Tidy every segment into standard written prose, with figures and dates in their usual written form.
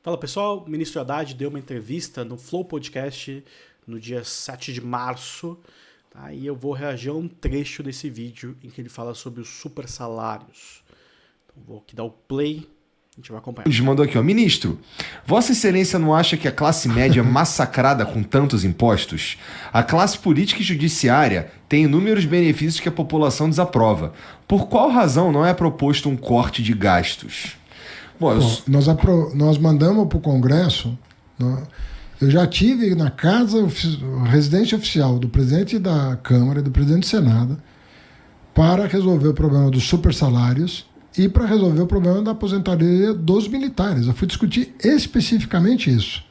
Fala pessoal, o ministro Haddad deu uma entrevista no Flow Podcast no dia 7 de março, tá? E eu vou reagir a um trecho desse vídeo em que ele fala sobre os super salários. Então vou aqui dar o play, a gente vai acompanhar. Ele mandou aqui, ó, ministro, Vossa Excelência não acha que a classe média é massacrada com tantos impostos? A classe política e judiciária tem inúmeros benefícios que a população desaprova. Por qual razão não é proposto um corte de gastos? Bom, nós mandamos para o Congresso, eu já tive na casa, residência oficial do presidente da Câmara e do presidente do Senado para resolver o problema dos super salários e para resolver o problema da aposentadoria dos militares. Eu fui discutir especificamente isso.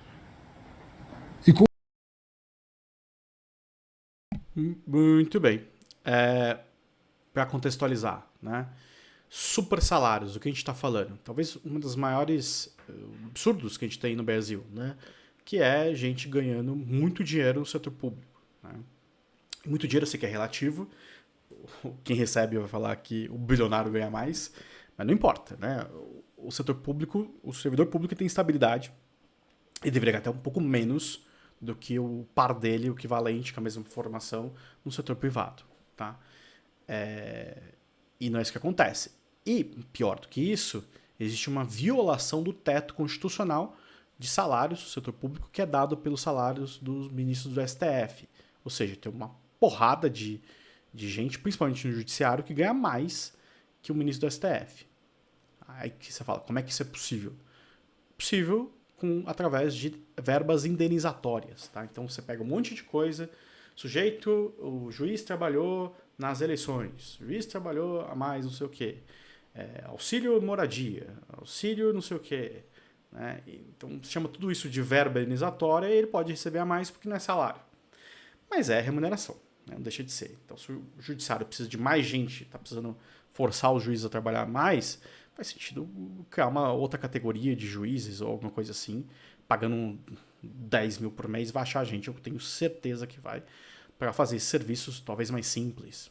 Muito bem. Para contextualizar, né? Super salários, o que a gente está falando? Talvez um dos maiores absurdos que a gente tem no Brasil, né? Que é gente ganhando muito dinheiro no setor público. Né? Muito dinheiro, eu sei que é relativo. Quem recebe vai falar que o bilionário ganha mais, mas não importa, né? O setor público, o servidor público tem estabilidade e deveria ganhar até um pouco menos do que o par dele, o equivalente com a mesma formação no setor privado, tá? E não é isso que acontece. E, pior do que isso, existe uma violação do teto constitucional de salários do setor público que é dado pelos salários dos ministros do STF. Ou seja, tem uma porrada de gente, principalmente no judiciário, que ganha mais que o ministro do STF. Aí que você fala, como é que isso é possível? Possível através de verbas indenizatórias. Tá? Então você pega um monte de coisa, o juiz trabalhou nas eleições, o juiz trabalhou a mais não sei o quê, auxílio moradia, auxílio não sei o quê. Né? Então chama tudo isso de verba indenizatória e ele pode receber a mais porque não é salário. Mas é remuneração, né? Não deixa de ser. Então se o judiciário precisa de mais gente, está precisando forçar os juízes a trabalhar mais, faz sentido criar uma outra categoria de juízes ou alguma coisa assim, pagando 10 mil por mês, vai achar gente, eu tenho certeza que vai, para fazer serviços talvez mais simples.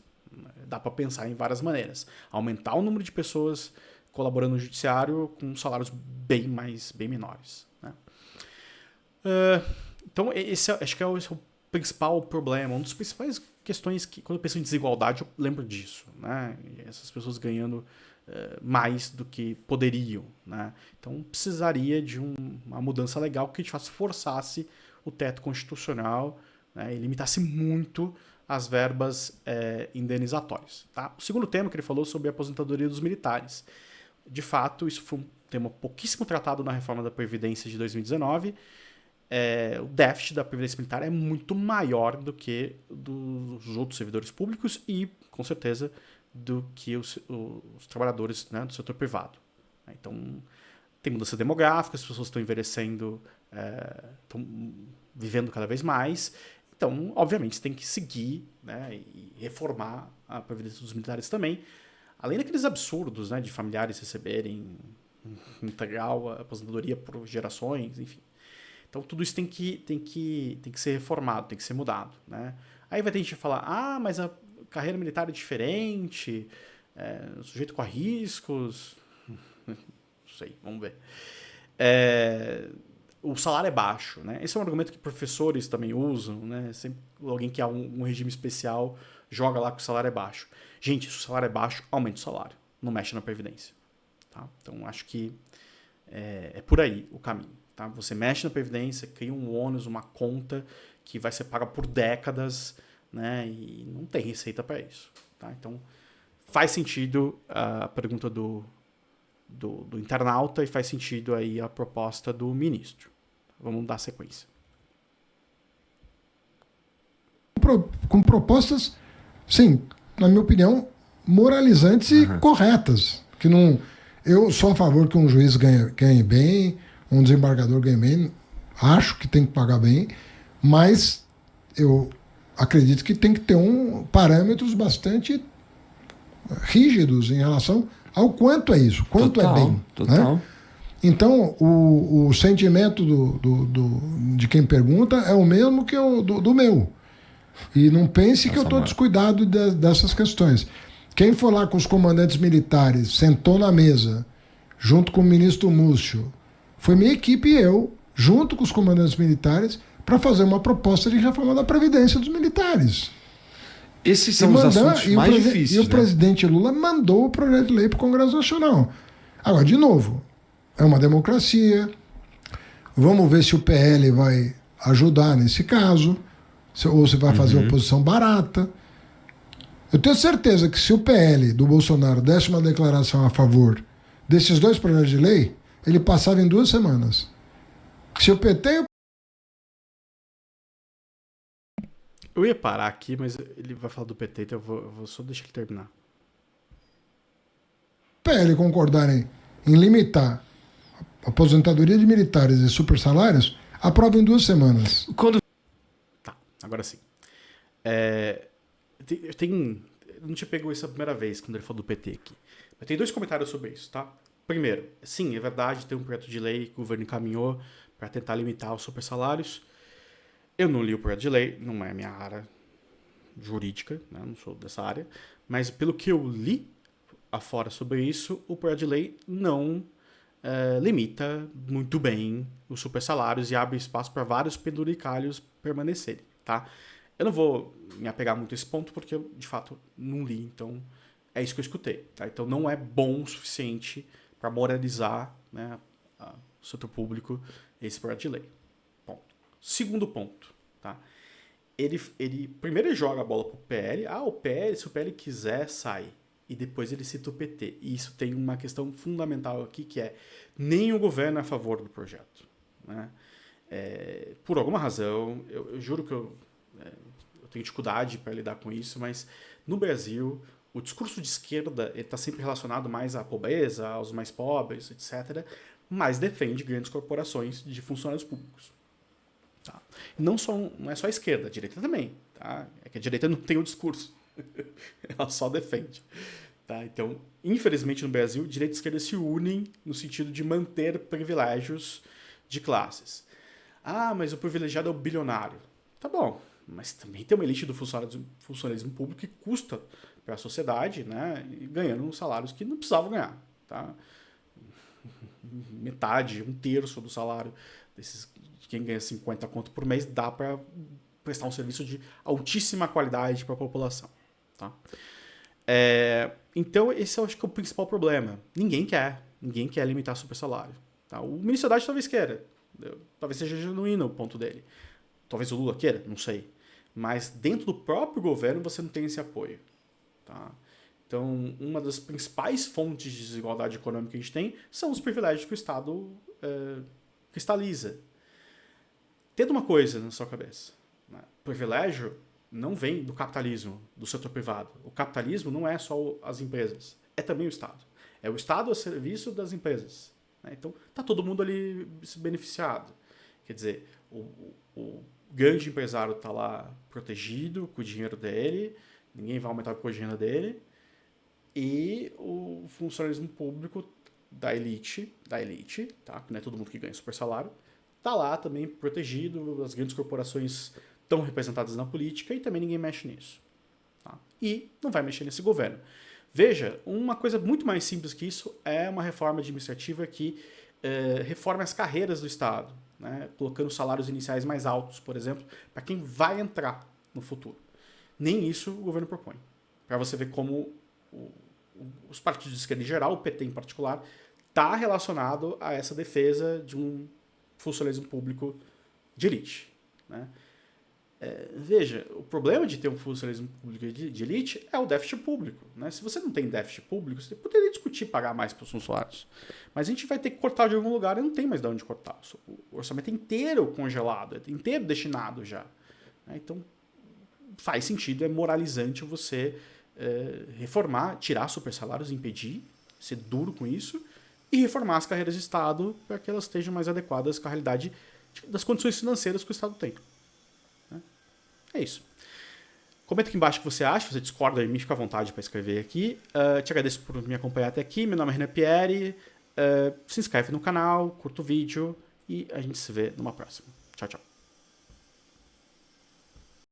Dá para pensar em várias maneiras. Aumentar o número de pessoas colaborando no judiciário com salários bem menores. Né? Então, acho que esse é o principal problema. Uma das principais questões que, quando eu penso em desigualdade, eu lembro disso. Né? Essas pessoas ganhando mais do que poderiam. Né? Então, precisaria de uma mudança legal que de fato forçasse o teto constitucional, né, e limitasse muito as verbas indenizatórias. Tá? O segundo tema que ele falou sobre a aposentadoria dos militares. De fato, isso foi um tema pouquíssimo tratado na reforma da Previdência de 2019. O déficit da Previdência Militar é muito maior do que dos outros servidores públicos e, com certeza, do que os trabalhadores, né, do setor privado. Então, tem mudança demográfica, as pessoas estão envelhecendo, estão vivendo cada vez mais. Então, obviamente, você tem que seguir, né, e reformar a Previdência dos militares também. Além daqueles absurdos, né, de familiares receberem integral a aposentadoria por gerações, enfim. Então, tudo isso tem que ser reformado, tem que ser mudado. Né? Aí vai ter gente que falar, mas a carreira militar é diferente, o sujeito corre riscos, não sei, vamos ver. O salário é baixo, né? Esse é um argumento que professores também usam, né? Sempre alguém que há um regime especial joga lá que o salário é baixo. Gente, se o salário é baixo, aumenta o salário, não mexe na Previdência. Tá? Então, acho que é por aí o caminho. Tá? Você mexe na Previdência, cria um ônus, uma conta que vai ser paga por décadas, né? E não tem receita para isso. Tá? Então, faz sentido a pergunta do internauta e faz sentido aí a proposta do ministro. Vamos dar sequência. Com propostas, sim, na minha opinião, moralizantes e corretas. Que não, eu sou a favor que um juiz ganhe bem, um desembargador ganhe bem, acho que tem que pagar bem, mas eu acredito que tem que ter parâmetros bastante rígidos em relação ao quanto é isso, quanto é bem. Total. Né? Então, o sentimento de quem pergunta é o mesmo que o do meu. E não pense que eu estou descuidado dessas questões. Quem for lá com os comandantes militares, sentou na mesa, junto com o ministro Múcio, Foi minha equipe e eu, junto com os comandantes militares, para fazer uma proposta de reforma da Previdência dos militares. Esses são os assuntos mais difíceis. E o presidente Lula mandou o projeto de lei para o Congresso Nacional. Agora, de novo, é uma democracia. Vamos ver se o PL vai ajudar nesse caso, ou se vai fazer oposição barata. Eu tenho certeza que se o PL do Bolsonaro desse uma declaração a favor desses 2 projetos de lei, ele passava em 2 semanas. Se o PT e o Eu ia parar aqui, mas ele vai falar do PT, então eu vou só deixar ele terminar. PL concordarem em limitar a aposentadoria de militares e supersalários, aprova em 2 semanas. Tá, agora sim. Eu não tinha pego isso a primeira vez, quando ele falou do PT aqui. Mas tem 2 comentários sobre isso, tá? Primeiro, sim, é verdade, tem um projeto de lei que o governo encaminhou para tentar limitar os supersalários. Eu não li o projeto de lei, não é minha área jurídica, né? Não sou dessa área, mas pelo que eu li afora sobre isso, o projeto de lei não limita muito bem os supersalários e abre espaço para vários penduricalhos permanecerem, tá? Eu não vou me apegar muito a esse ponto porque eu, de fato, não li, então é isso que eu escutei, tá? Então não é bom o suficiente para moralizar, né, o setor público esse projeto de lei. Segundo ponto, tá? Primeiro ele joga a bola pro PL. O PL, se o PL quiser, sai. E depois ele cita o PT. E isso tem uma questão fundamental aqui, que é nem o governo é a favor do projeto, né? Por alguma razão, eu juro que eu tenho dificuldade para lidar com isso, mas no Brasil, o discurso de esquerda está sempre relacionado mais à pobreza, aos mais pobres, etc., mas defende grandes corporações de funcionários públicos. Tá. Não é só a esquerda, a direita também. Tá? É que a direita não tem o discurso. Ela só defende. Tá? Então, infelizmente no Brasil, direita e esquerda se unem no sentido de manter privilégios de classes. Mas o privilegiado é o bilionário. Tá bom, mas também tem uma elite do funcionalismo público que custa para a sociedade, né, ganhando salários que não precisavam ganhar. Tá? Metade, 1/3 do salário de quem ganha 50 conto por mês dá para prestar um serviço de altíssima qualidade para a população. Tá? Então, esse eu acho que é o principal problema. Ninguém quer limitar super salário. Tá? O ministro Haddad talvez queira. Talvez seja genuíno o ponto dele. Talvez o Lula queira, não sei. Mas dentro do próprio governo você não tem esse apoio. Tá? Então, uma das principais fontes de desigualdade econômica que a gente tem são os privilégios que o Estado cristaliza. Tendo uma coisa na sua cabeça. Né? Privilégio não vem do capitalismo, do setor privado. O capitalismo não é só as empresas, é também o Estado. É o Estado a serviço das empresas. Né? Então, está todo mundo ali beneficiado. Quer dizer, o grande empresário está lá protegido com o dinheiro dele, ninguém vai aumentar o imposto de renda dele, e o funcionalismo público da elite, tá? Que não é todo mundo que ganha super salário, está lá também protegido, as grandes corporações estão representadas na política e também ninguém mexe nisso. Tá? E não vai mexer nesse governo. Veja, uma coisa muito mais simples que isso é uma reforma administrativa que reforme as carreiras do Estado, né? Colocando salários iniciais mais altos, por exemplo, para quem vai entrar no futuro. Nem isso o governo propõe. Para você ver como os partidos de esquerda em geral, o PT em particular, está relacionado a essa defesa de um funcionalismo público de elite. Né? Veja, o problema de ter um funcionalismo público de elite é o déficit público. Né? Se você não tem déficit público, você poderia discutir pagar mais para os funcionários. Mas a gente vai ter que cortar de algum lugar e não tem mais de onde cortar. O orçamento é inteiro congelado, é inteiro destinado já. Né? Então, faz sentido, é moralizante você reformar, tirar super salários, impedir, ser duro com isso, e reformar as carreiras de Estado para que elas estejam mais adequadas com a realidade das condições financeiras que o Estado tem. Né? É isso. Comenta aqui embaixo o que você acha, se você discorda de mim, fica à vontade para escrever aqui. Te agradeço por me acompanhar até aqui, meu nome é Renan Pierre, se inscreve no canal, curta o vídeo e a gente se vê numa próxima. Tchau, tchau.